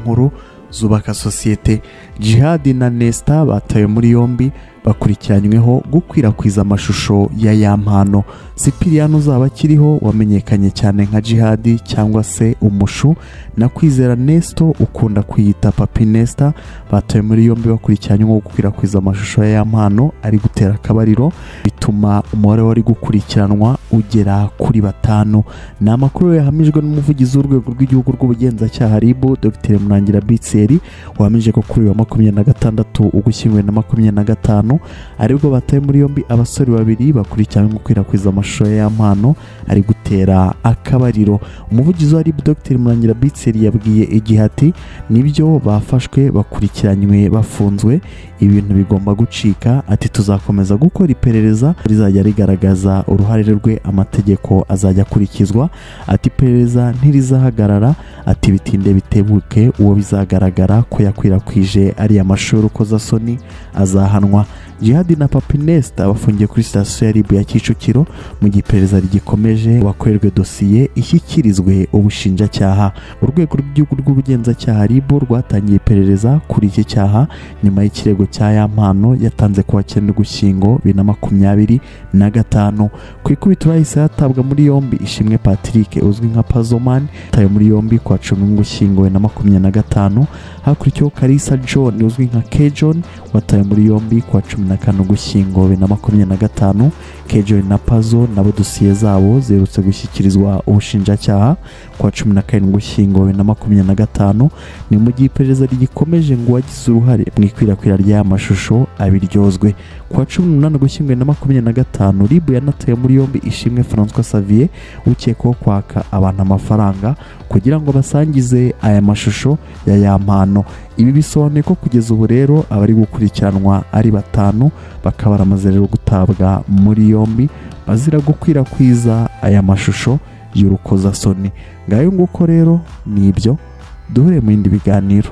nkuru zubaka sosiyete. Djihad na Nesta batawe muri yombi bakurikiranyweho gukwirakwiza amashusho ya yampano. Sipiriyano uzaba akiriho wamenyekanye cyane nka Djihad cyangwa se Umushu na Kwizera Nesto ukunda kwiyita Papi Nesta batawe muri yombi bakurikiranyweho gukwirakwiza amashusho ya yampano ari gutera akabariro, bituma umubare wari gukurikiranwa ugera kuri 5. Ni amakuru yahamijwe n'umuvugizi w'urwego rw'igihugu rw'ubugenzacyaha RIB Dr Murangira Bitseri wahamije ko kuri wa 26 ugushyinguwe na 25 aribwo bataye muri yombi abasore babiri bakurikiranywe gukwirakwiza amashusho ya yampano ari gutera akabariro. Umuvugizi wa RIB Dr Murangira Bitseri yabwiye igihe ati nibyo bafashwe bakurikiranywe bafunzwe, ibintu bigomba gucika. Ati tuzakomeza gukora iperereza rizajya rigaragaza uruhare rwe, amategeko azajya kurikizwa. Ati iperereza ntirizahagarara, ati bitinde bitebuke uwo bizagaragara ko yakwirakwije ari amashusho y'urukozasoni azahanwa. Djihad na Papi Nesta bafungiye kuri sitasiyo ya RIB ya Kicukiro mu gihe iperereza rigikomeje wakorerwe dosiye ishyikirizwe ubushinjacyaha. Urwego rw'igihugu rw'ubugenzacyaha RIB rwatangiye iperereza kuri iki cyaha nyuma y'ikirego cya yampano yatanze kuwa 9 Ugushyingo 2025. Ku ikubitiro hahise hatabwa muri yombi Ishimwe Patrick uzwi nka Pazoman tayo muri yombi kuwa 10 Ugushyingo 2025, hakurikiyeho Kalisa John uzwi nka K-John wataye muri yombi kuwa 14 Ugushyingo 2025. K-John na Pazo nabo dosiye zabo zerutse gushyikirizwa ubushinjacyaha kuwa 17 Ugushyingo 2025. Ni mu gihe iperereza rigikomeje ngo wagize uruhare mu ikwirakwira ry'aya mashusho abiryozwe. Kuwa 18 Ugushyingo 2025 RIB yanataye muri yombi Ishimwe François Xavier ukekwaho kwaka abantu amafaranga kugira ngo basangize aya mashusho ya yampano. Ibi bisobanuye ko kugeza ubu rero abari gukurikiranwa ari 5 bakaba baramaze rero gutabwa muri yombi bazira gukwirakwiza aya mashusho y'urukozasoni. Ngayo nguko rero nibyo duhure mu yindi biganiro.